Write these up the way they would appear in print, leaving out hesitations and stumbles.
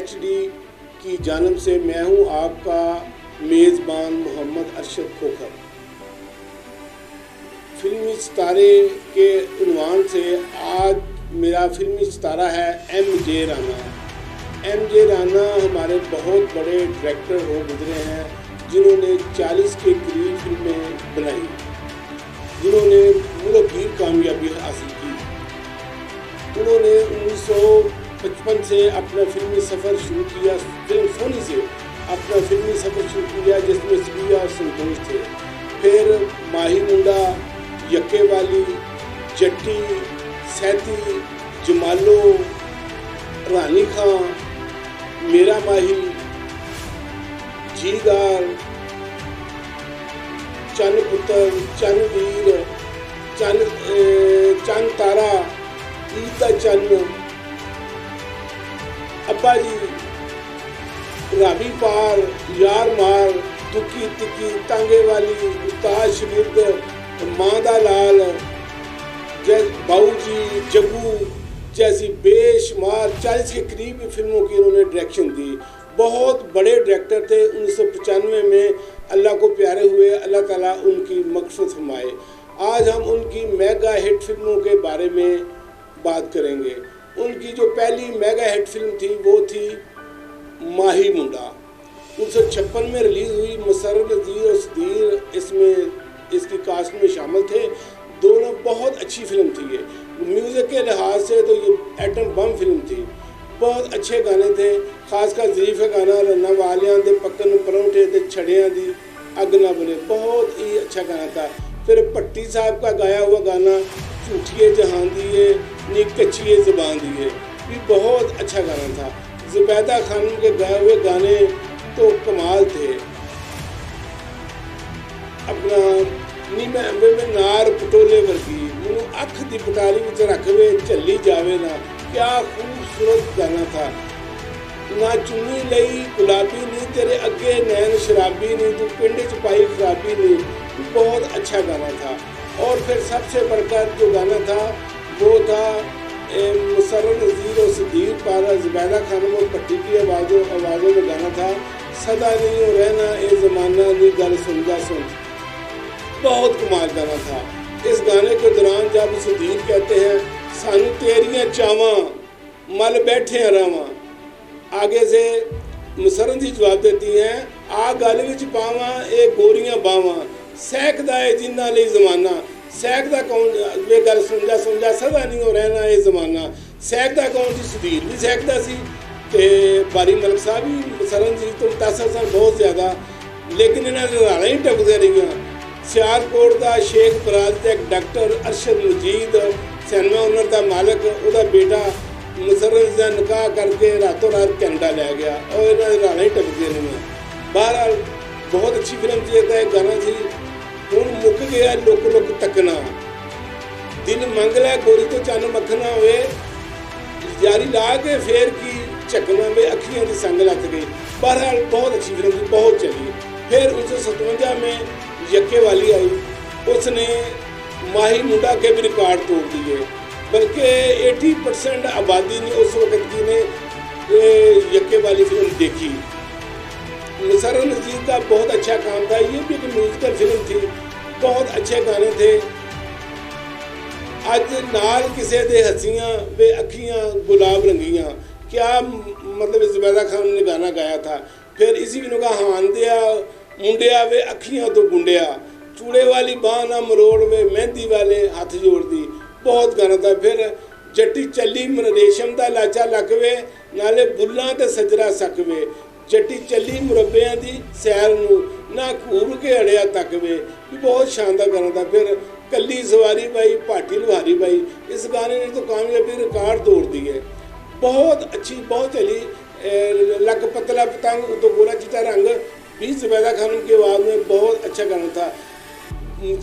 HD की जानिब से मैं हूं आपका मेज़बान मोहम्मद अरशद खोखर। फिल्मी सितारे के उन्वान से आज मेरा फिल्मी सितारा है MJ राना। MJ राना हमारे बहुत बड़े डायरेक्टर हो गुजरे हैं, जिन्होंने 40 के करीब फिल्में बनाई, जिन्होंने मुल्क कामयाबी हासिल की। उन्होंने 1955 से अपना फिल्मी सफ़र शुरू किया, फिल्म सोनी से अपना फिल्मी सफ़र शुरू किया, जिसमें सिया और संतोष थे। फिर माही मुंडा, यक्के वाली, जट्टी, सैती, जमालो, रानी खां, मेरा माही, जीगार, चन्न पुत्र, चन्न वीर, चन्न तारा, ईद दा चन्न, अब्बा जी, राबी पार, यार मार, दुखी तिक्की, तांगे वाली, उस्ताद शगिर्द, मां दा लाल, बाऊ जी, जग्गू जैसी बेशुमार 40 के करीब फिल्मों की उन्होंने डायरेक्शन दी। बहुत बड़े डायरेक्टर थे। 1995 में अल्लाह को प्यारे हुए, अल्लाह ताला उनकी मग़फ़िरत फरमाए। आज हम उनकी मेगा हिट फिल्मों के बारे में बात करेंगे। उनकी जो पहली मेगा हिट फिल्म थी वो थी माही मुंडा। 1956 में रिलीज़ हुई। मुशर्रफ नज़ीर और सदीर इसमें इसकी कास्ट में शामिल थे। दोनों बहुत अच्छी फिल्म थी। ये म्यूज़िक के लिहाज से तो ये एटम बम फिल्म थी। बहुत अच्छे गाने थे, खासकर ज़रीफ़ गाना रन्ना वालियां दे पक्कन परौंठे ते छड़ियां दी अग ना बने, बहुत ही अच्छा गाना था। फिर भट्टी साहब का गाया हुआ गाना झूठिए जहान दिए नी कच्चिए ज़बान दिए भी बहुत अच्छा गाना था। ज़ुबैदा खानम के गाए हुए गाने तो कमाल थे। अपना नी मैं अंबे में नार पटोले वर्गी मैनू अख दी पटारी विच रख वे झल्ली जावे ना, क्या खूबसूरत गाना था। ना चुन्नी लई गुलाबी नी तेरे अगे नैन शराबी नी तू पिंड च पाई खराबी नी, बहुत अच्छा गाना था। और फिर सबसे बढ़कर जो गाना था वो था मुशर्रफ नज़ीर और सदीर पारा ज़ुबैदा खानम और भट्टी की आवाज़ों में गाना था सदा नहीं हो रहना ए ज़माना नी गल सुन जा सुन, बहुत कमाल गाना था। इस गाने के दौरान जब सदीर कहते हैं सानू तेरियां चावां मल बैठे रावां, आगे से मुशर्रफ जी जवाब देती हैं आ गल विच पावां ए गोरियां बावां, सैकदा है जिन्ना लई ज़माना, सैकदा कौन वे गल सुन जा सदा नहीं हो रहना ये ज़माना। सैकदा कौन जी? सदीर भी सैकदा सी ते बारी मलिक साहब भी मुशर्रफ जी तो मुतासर सन बहुत ज़्यादा, लेकिन इन्हां दे राणां ही टपकदे रहियां। सियालकोट का शेख फराज का एक डॉक्टर अरशद मजीद सिनेमा ओनर का मालक, उसका बेटा मुशर्रफ का निकाह करके रातों रात कैनेडा लै गया और इन्होंने राणा ही टपकदे रहियां। बहरहाल बहुत अच्छी फिल्म थी। एक गाना थी हुण मुक गया लुक लुक तकना, दिल मंग लै गोरी तो चन्न मखना होए, जारी ला के फेर की झकना वे अखियां दी संग लग गई। बहरहाल बहुत अच्छी फिल्म थी, बहुत चली। फिर 1957 में यक्के वाली आई, उसने माही मुंडा के भी रिकॉर्ड तोड़ दिए, बल्कि 80% आबादी ने उस वक्त की ने यक्के वाली फिल्म देखी। मुशर्रफ नज़ीर का बहुत अच्छा काम था। ये भी एक म्यूजिकल फिल्म थी, बहुत अच्छे गाने थे। अज नाल किसे दे हसियां वे अखियां गुलाब रंगियां, क्या मतलब ज़ुबैदा खान ने गाना गाया था। फिर इसी फिल्म का हान दिया मुंडिया वे अखियां तो गुंडिया, चूड़े वाली बाह ना मरोड़ वे मेहंदी वाले हाथ जोड़ दी, बहुत गाना था। फिर जट्टी चली रेशम दा लाचा लकवे नाले बुल्लां ते सजरा सकवे, जट्टी चली मुरब्बियां दी सैर नू ना घूर के अड़िया तकवे, भी बहुत शानदार गाना था। फिर कली सवारी बाई भाटी लुहारी बाई, इस गाने ने तो कामयाबी रिकॉर्ड तोड़ दिए। बहुत अच्छी, बहुत चली। लक पतला पतंग तो गोरा चिट्टा रंग भी ज़ुबैदा खानम की आवाज़ में बहुत अच्छा गाना था।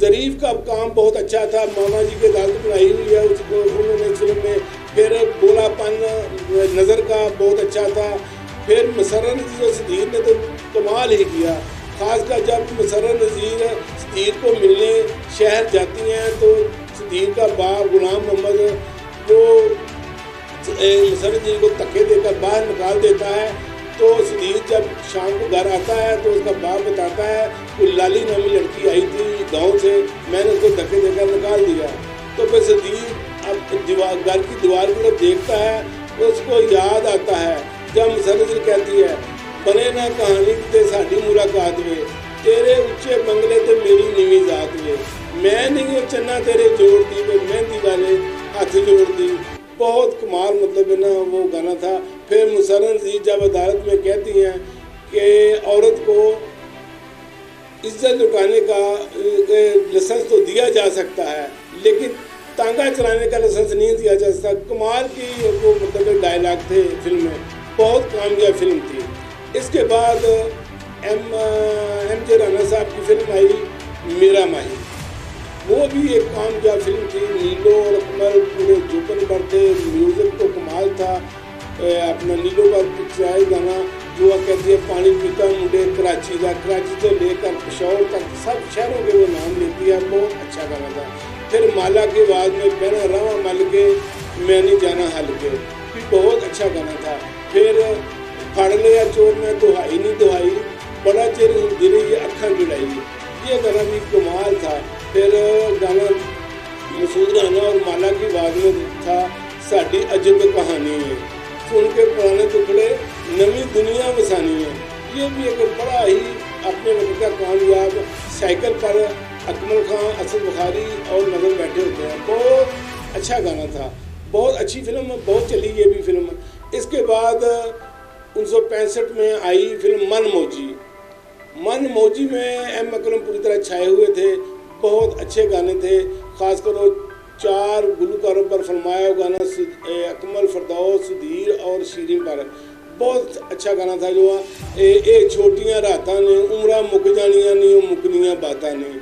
ज़रीफ़ का काम बहुत अच्छा था। मामा जी के दाल बनाई हुई है उसको उन्होंने फिल्म में। फिर बोलापन नज़र का बहुत अच्छा था। फिर मुशर्रफ नज़ीर और सदीर ने तो कमाल ही किया, खासकर जब मुशर्रफ नज़ीर सदीर को मिलने शहर जाती हैं तो सदीर का बाप गुलाम मोहम्मद वो मुशर्रफ जी को धक्के देकर बाहर निकाल देता है। तो सुधीर जब शाम को घर आता है तो उसका बाप बताता है कि लाली नामी लड़की आई थी गांव से, मैंने उसको धक्के देकर निकाल दिया। तो फिर सुधीर अब घर की दीवार की तरफ देखता है तो उसको याद आता है जब मुशर्रफ जी कहती है, बने ना कहानी ते साड़ी मुलाकात में, तेरे उच्चे बंगले ते मेरी नीवी जात में, मैं नहीं वो चन्ना तेरे जोड़ दी, वो मेहंदी वाले हाथ जोड़ दी। बहुत कमाल मतलब है ना वो गाना था। फिर मुशर्रफ जी जब अदालत में कहती हैं कि औरत को इज्जत लुटाने का लाइसेंस तो दिया जा सकता है लेकिन तांगा चलाने का लाइसेंस नहीं दिया जा सकता। कमाल की वो मतलब डायलॉग थे फिल्म में, बहुत कामयाब फिल्म थी। इसके बाद एम जे राना साहब की फिल्म आई मेरा माही, वो भी एक कामयाब फिल्म थी। नीलो और अकमल पूरे जोकन पर थे, म्यूज़िक तो कमाल था। अपना नीलो का पिक्चराइज गाना जो कहती है पानी पीता मुंडे कराची का, कराची से लेकर पेशावर तक सब शहरों के वो नाम लेती है, बहुत अच्छा गाना था। फिर माला के बाद में बहना रवा मल के मैं नहीं जाना हल के, भी बहुत अच्छा गाना था। फिर फड़ लिया चोर में दुहाई नहीं दुहाई, बड़ा चिर हुंदी रही अखा जुड़ाई, ये गाना भी कमाल था। फिर गाना मसूद राना और माला की आवाज़ में था साड़ी अजब कहानी है, सुन के पुराने टुकड़े नवी दुनिया बसानी है। ये भी एक बड़ा ही अपने वक्त का कामयाब, साइकिल पर अकमल खान, असद बुखारी और नजर बैठे होते हैं, बहुत अच्छा गाना था। बहुत अच्छी फिल्म, बहुत चली ये भी फिल्म। इसके बाद 1965 में आई फिल्म मन मौजी। मन मौजी में एम अकरम पूरी तरह छाए हुए थे, बहुत अच्छे गाने थे। खासकर वो 4 गुलकारों पर फरमाया गाना अकमल, फरदौस, सुधीर और शीरीन पर, बहुत अच्छा गाना था। जो ए छोटियां रातां ने उमरा मुक जानियां नहीं, वो मुकनियां बातां ने।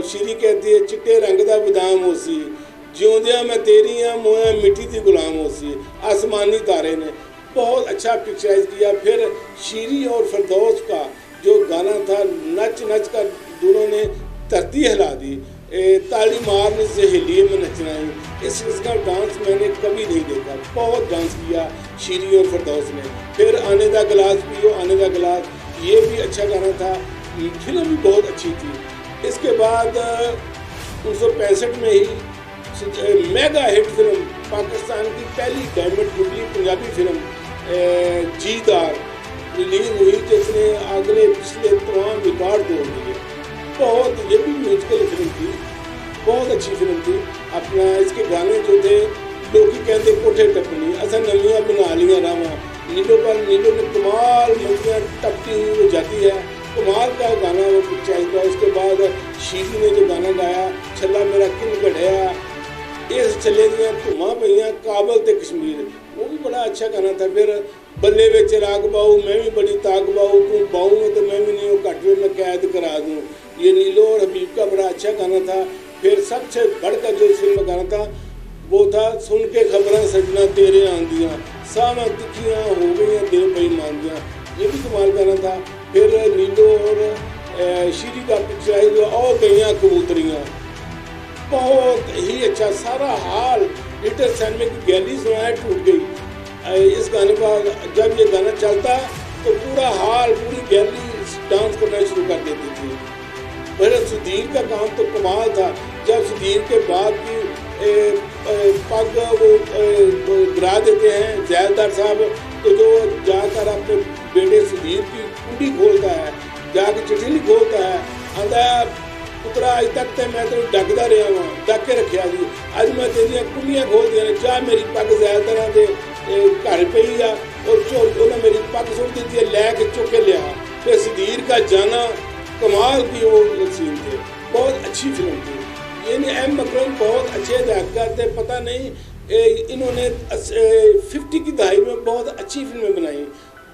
शीरी कहती है चिट्टे रंग दा बदाम होसी, जिਉਂਦਿਆਂ मैं तेरी हाँ मोया मिट्टी दी गुलाम होसी, आसमानी तारे ने। बहुत अच्छा पिक्चराइज किया। फिर शीरी और फरदौस का जो गाना था, नच नच कर दोनों ने धरती हिला दी। ताली मारने से हिलिए में नचना है, इसका डांस मैंने कभी नहीं देखा, बहुत डांस किया शीरी और फरदौस ने। फिर आने दा गिलास पियो आने दा गिलास, ये भी अच्छा गाना था। फिल्म भी बहुत अच्छी थी। इसके बाद 1965 में ही मेगा हिट फिल्म, पाकिस्तान की पहली diamond jubilee Punjabi film Jeedar release हुई, जिसने अगले पिछले तमाम रिकॉर्ड तोड़ दिए। बहुत ये भी म्यूजिकल फिल्म थी, बहुत अच्छी फिल्म थी। अपना इसके गाने जो थे, लोग कहते कोठे टपनी असा नवियाँ बना लिया रावा, नीलो पर नीलो में कमाल मंजियाँ टपती हुई वो जाती है, कमाल का गाना वो पिक्चराइज था। उसके बाद शीरी ने जो गाना गाया छला मेरा किन गढ़िया, इस चले दियाँ धुमा पईयां काबल ते कश्मीर, वो भी बड़ा अच्छा गाना था। फिर बल्ले वे चिराग बाऊ मैं भी बड़ी ताक बाऊ, तू बाऊ में तो मैं भी नहीं हूँ कटवे में कैद करा दूँ, ये नीलो और हबीब का बड़ा अच्छा गाना था। फिर सबसे बढ़कर जो फिल्म गाना था वो था सुन के खबरें सजना तेरे आंदियाँ, सामा तिखियाँ हो गई दिल बेईमान दियाँ, ये भी कमाल गाना था। फिर नीलो और शीरी का पिक्चराइज और गईयाँ कबूतरियाँ, बहुत ही अच्छा। सारा हाल लिटिल सैंडविच की गैलरी सुनाया टूट गई। इस गाने का जब ये गाना चलता तो पूरा हाल, पूरी गैलरी डांस करना शुरू कर देती थी। फिर सुधीर का काम तो कमाल था। जब सुधीर के बाद की पग वो गिरा देते हैं जैलदार साहब, तो जो जाकर अपने बेटे सुधीर की कुंडी खोलता है, जाकर चिट्ठी नहीं खोलता है, आंदा पुत्रा अज तक तो मैं तेन डकदा रहा वहाँ, डक के रखिया जी, अज मैं तेरिया कुंडियाँ खोल दिया ने, चाह मेरी पग जैलदार के घर पई आ और उन्हें मेरी पग सुट दी है, लैके चुक के लिया। फिर सुधीर का जाना कमाल की वो सीन थे, बहुत अच्छी फिल्म थी। यानी एम अकरम बहुत अच्छे अदाकार थे। पता नहीं इन्होंने 50 की दहाई में बहुत अच्छी फिल्में बनाई,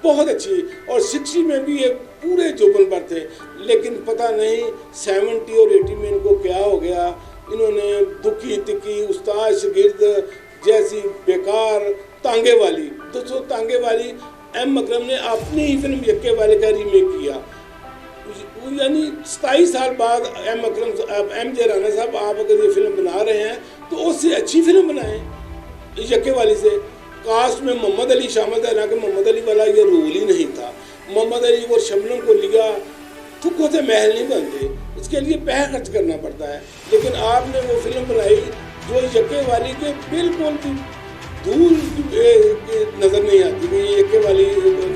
बहुत अच्छी, और 60 में भी ये पूरे जोबन पर थे। लेकिन पता नहीं 70 और 80 में इनको क्या हो गया। इन्होंने दुखी तिकी, उस्ताद शागिर्द जैसी बेकार, तांगे वाली, दोस्तों तांगे वाली एम अकरम ने अपनी ही फिल्म यक्के वाले का रीमेक किया। यानी 27 साल बाद एम जे राना साहब आप अगर ये फिल्म बना रहे हैं तो उससे अच्छी फिल्म बनाएं यक्के वाली से। कास्ट में मोहम्मद अली शामिल था, ना कि मोहम्मद अली वाला ये रूल ही नहीं था। मोहम्मद अली को शबनम को लिया, थुक्कों से महल नहीं बनते, इसके लिए पैसा खर्च करना पड़ता है। लेकिन आपने वो फिल्म बनाई जो यके वाली के बिल्कुल भी दूर नज़र नहीं आती कि ये यके वाली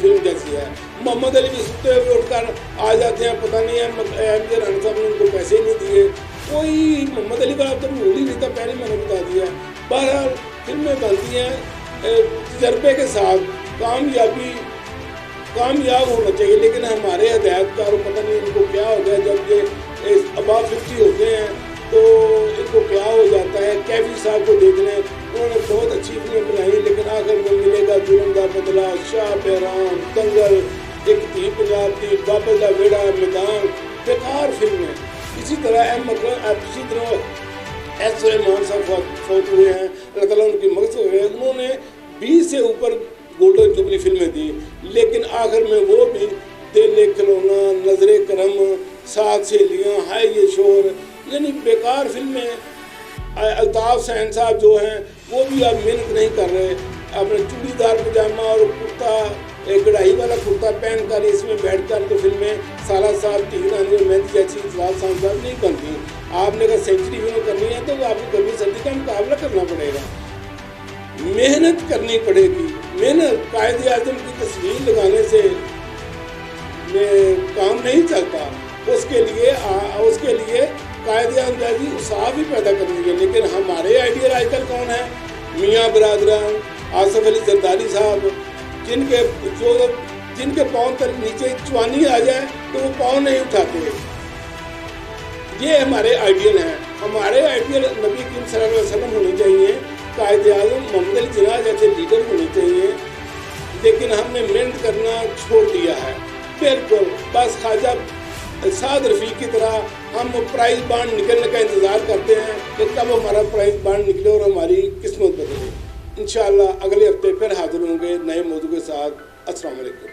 फिल्म जैसी है। मोहम्मद अली भी सुनते हुए उठकर आ जाते हैं, पता नहीं है एम.जे. राणा साहब ने उनको पैसे नहीं दिए, कोई मोहम्मद अली का तो रूल ही नहीं था, पहले मैंने बता दिया। बहरहाल फिल्में बनती हैं तजर्बे के साथ, कामयाब होना चाहिए। लेकिन हमारे हदायतकार पता नहीं इनको क्या हो गया, जब ये अबाव 50 होते हैं तो इनको क्या हो जाता है। कैफी साहब को देख लें, उन्होंने बहुत अच्छी फिल्में बनाई, लेकिन आखिर में मिलेगा जुल्म का बदला, शाह पैरान, दंगल, एक थी पंजाब की, बाबल का बेड़ा, मैदान, बेकार फिल्में। इसी तरह इसी तरह एस रहमान साहब फौत हुए हैं, अल्लाह ताला उनकी मग़फ़िरत करे। उन्होंने 20 से ऊपर गोल्डन जुबली फिल्में दी, लेकिन आखिर में वो भी दिल खिलौना, नजरे करम, सात सहेलियाँ, हाय ये शोर, यानी बेकार फिल्में। अल्ताफ सैन साहब जो हैं वो भी अब मेहनत नहीं कर रहे, अपने चूड़ीदार पजामा और कुर्ता, कढ़ाई वाला कुर्ता पहन कर इसमें बैठ कर तो फिल्में साला साहब, टीरानी और मेहंदी जैसी इजलाल साहब नहीं बनती। आपने अगर सेंचुरी फिल्म करनी है तो आपको गर्मी सर्दी का मुकाबला करना पड़ेगा, मेहनत करनी पड़ेगी। मेहनत कायदे आज़म की तस्वीर लगाने से काम नहीं चलता, उसके लिए कायदे आज़म उसाफ ही पैदा करनी है। लेकिन हमारे आइडियल आजकल कौन है? मियाँ बरादरान, आसफ अली जरदारी साहब, जिनके पाँव तक नीचे चवानी आ जाए तो वो पाँव नहीं उठाते। ये हमारे आइडियल हैं। हमारे आइडियल नबी करीम सल्लल्लाहु अलैहि वसल्लम होने चाहिए, कायदे आज़म मोहम्मद अली जिन्ना जैसे लीडर होने चाहिए। लेकिन हमने मेहनत करना छोड़ दिया है बिल्कुल। बस ख्वाजा साद रफ़ीक की तरह हम प्राइज बांड निकलने का इंतज़ार करते हैं कि कब हमारा प्राइज बांड निकले और हमारी किस्मत बदले। इंशाअल्लाह अगले हफ्ते फिर हाजिर होंगे नए मौजू के साथ। अस्सलाम वालेकुम।